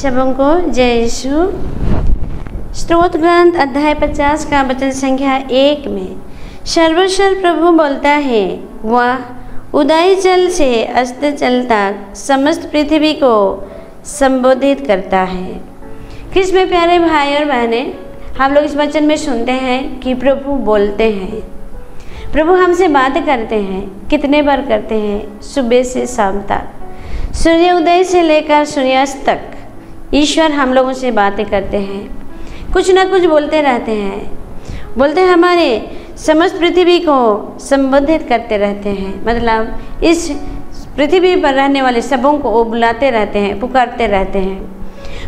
सबों को जय यीशु। स्तोत्र ग्रंथ अध्याय 50 का वचन संख्या 1 में सर्वेश्वर प्रभु बोलता है, वह उदय जल से अस्त जल तक समस्त पृथ्वी को संबोधित करता है। कृष्ण में प्यारे भाई और बहनें, हम लोग इस वचन में सुनते हैं कि प्रभु बोलते हैं, प्रभु हमसे बातें करते हैं। कितने बार करते हैं? सुबह से शाम तक, सूर्य उदय से लेकर सूर्यास्त तक ईश्वर हम लोगों से बातें करते हैं, कुछ ना कुछ बोलते रहते हैं। बोलते हैं हमारे समस्त पृथ्वी को संबोधित करते रहते हैं, मतलब इस पृथ्वी पर रहने वाले सबों को वो बुलाते रहते हैं, पुकारते रहते हैं।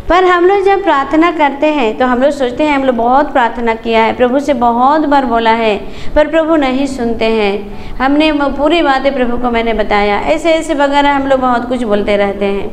पर हम लोग जब प्रार्थना करते हैं तो हम लोग सोचते हैं हम लोग बहुत प्रार्थना किया है, प्रभु से बहुत बार बोला है, पर प्रभु नहीं सुनते हैं। हमने पूरी बातें प्रभु को मैंने बताया, ऐसे ऐसे वगैरह हम लोग बहुत कुछ बोलते रहते हैं।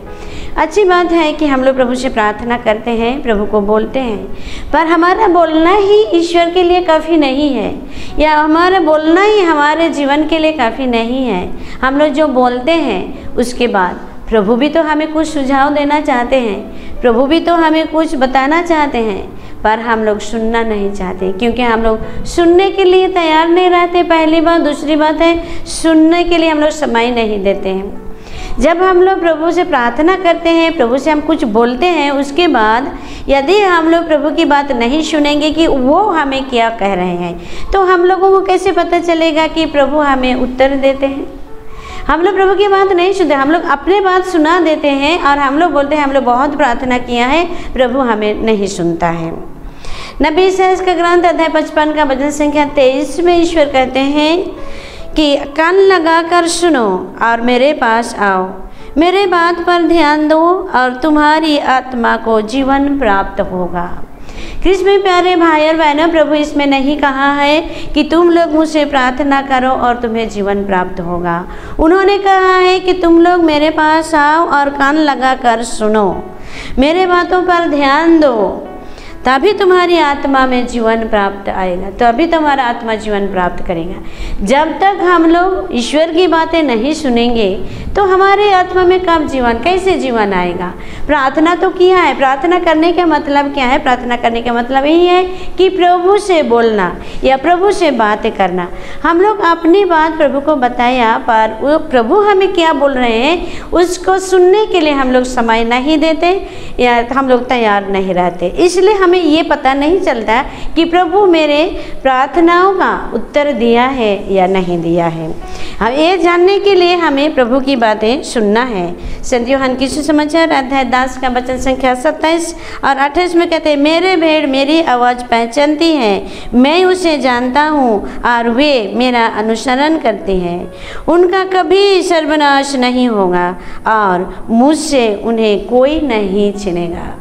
अच्छी बात है कि हम लोग प्रभु से प्रार्थना करते हैं, प्रभु को बोलते हैं, पर हमारा बोलना ही ईश्वर के लिए काफ़ी नहीं है, या हमारा बोलना ही हमारे जीवन के लिए काफ़ी नहीं है। हम लोग जो बोलते हैं उसके बाद प्रभु भी तो हमें कुछ सुझाव देना चाहते हैं, प्रभु भी तो हमें कुछ बताना चाहते हैं, पर हम लोग सुनना नहीं चाहते, क्योंकि हम लोग सुनने के लिए तैयार नहीं रहते। पहली बात। दूसरी बात है, सुनने के लिए हम लोग समय नहीं देते हैं। जब हम लोग प्रभु से प्रार्थना करते हैं, प्रभु से हम कुछ बोलते हैं, उसके बाद यदि हम लोग प्रभु की बात नहीं सुनेंगे कि वो हमें क्या कह रहे हैं, तो हम लोगों को कैसे पता चलेगा कि प्रभु हमें उत्तर देते हैं? हम लोग प्रभु की बात नहीं सुनते, हम लोग अपने बात सुना देते हैं और हम लोग बोलते हैं हम लोग बहुत प्रार्थना किया है, प्रभु हमें नहीं सुनता है। नबी इसायाह का ग्रंथ अध्याय 55 का वचन संख्या 23 में ईश्वर कहते हैं कि कान लगाकर सुनो और मेरे पास आओ, मेरे बात पर ध्यान दो और तुम्हारी आत्मा को जीवन प्राप्त होगा। कृष्ण में प्यारे भाई और बहनों, प्रभु इसमें नहीं कहा है कि तुम लोग मुझसे प्रार्थना करो और तुम्हें जीवन प्राप्त होगा। उन्होंने कहा है कि तुम लोग मेरे पास आओ और कान लगाकर सुनो, मेरे बातों पर ध्यान दो, तभी तुम्हारी आत्मा में जीवन प्राप्त आएगा, तभी तुम्हारा आत्मा जीवन प्राप्त करेगा। जब तक हम लोग ईश्वर की बातें नहीं सुनेंगे तो हमारे आत्मा में कब जीवन, कैसे जीवन आएगा? प्रार्थना तो किया है, प्रार्थना करने का मतलब क्या है? प्रार्थना करने का मतलब यही है कि प्रभु से बोलना या प्रभु से बातें करना। हम लोग अपनी बात प्रभु को बताया, पर वो प्रभु हमें क्या बोल रहे हैं उसको सुनने के लिए हम लोग समय नहीं देते या हम लोग तैयार नहीं रहते। इसलिए हमें ये पता नहीं चलता कि प्रभु मेरे प्रार्थनाओं का उत्तर दिया है या नहीं दिया है। हम ये जानने के लिए हमें प्रभु की बातें सुनना है। संत यूहन्ना की सुसमाचार अध्याय 10 का वचन संख्या 27 और 28 में कहते हैं, मेरे भेड़ मेरी आवाज़ पहचानती है, मैं उसे जानता हूँ और वे मेरा अनुसरण करते हैं। उनका कभी सर्वनाश नहीं होगा और मुझसे उन्हें कोई नहीं छीनेगा।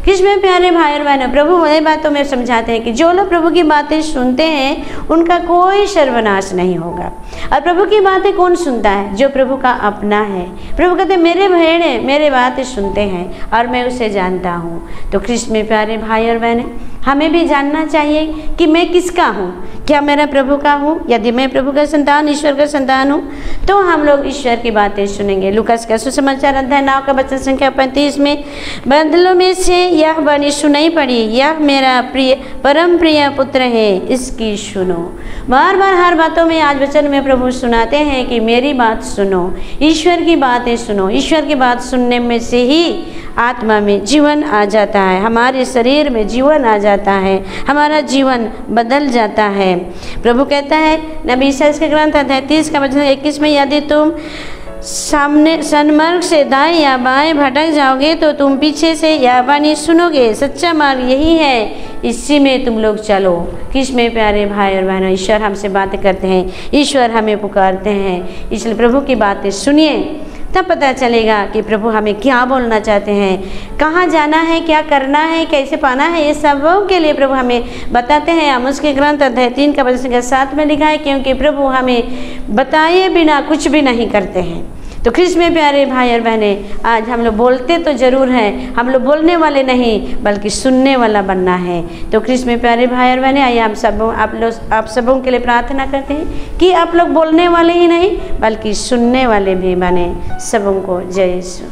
कृष्ण में प्यारे भाई और बहनों, प्रभु वही बातों में समझाते हैं कि जो लोग प्रभु की बातें सुनते हैं उनका कोई सर्वनाश नहीं होगा। और प्रभु की बातें कौन सुनता है? जो प्रभु का अपना है। प्रभु कहते हैं मेरे भेड़ हैं, मेरे बातें सुनते हैं और मैं उसे जानता हूँ। तो कृष्ण में प्यारे भाई और बहनें, हमें भी जानना चाहिए कि मैं किसका हूँ। क्या मेरा प्रभु का हूँ? यदि मैं प्रभु का संतान, ईश्वर का संतान हूँ, तो हम लोग ईश्वर की बातें सुनेंगे। लूकास का सुसमाचार अध्याय 9 का वचन संख्या 35 में बंधलों में से यह वाणी सुनाई पड़ी, यह मेरा प्रिय परम प्रिय पुत्र है, इसकी सुनो। बार बार हर बातों में आज वचन में प्रभु सुनाते हैं कि मेरी बात सुनो, ईश्वर की बातें सुनो। ईश्वर की बात सुनने में से ही आत्मा में जीवन आ जाता है, हमारे शरीर में जीवन आ जाता है, हमारा जीवन बदल जाता है। प्रभु कहता है नबी इसायाह के ग्रंथ अध्याय 30 का वचन 21 में, यदि तुम सामने सन्मार्ग से दाएं या बाएं भटक जाओगे तो तुम पीछे से यह वाणी सुनोगे, सच्चा मार्ग यही है, इसी में तुम लोग चलो। कृष्ण में प्यारे भाई और बहनों, ईश्वर हमसे बातें करते हैं, ईश्वर हमें पुकारते हैं। इसलिए प्रभु की बातें सुनिए, तब पता चलेगा कि प्रभु हमें क्या बोलना चाहते हैं, कहाँ जाना है, क्या करना है, कैसे पाना है। ये सबों के लिए प्रभु हमें बताते हैं। आमोस के ग्रंथ अध्याय 3 का वचन संख्या 7 में लिखा है, क्योंकि प्रभु हमें बताए बिना कुछ भी नहीं करते हैं। तो कृष्ण में प्यारे भाई और बहनें, आज हम लोग बोलते तो ज़रूर हैं, हम लोग बोलने वाले नहीं बल्कि सुनने वाला बनना है। तो कृष्ण में प्यारे भाई और बहनें, आइए हम सब आप सबों के लिए प्रार्थना करते हैं कि आप लोग बोलने वाले ही नहीं बल्कि सुनने वाले भी बने। सबों को जय यीशु।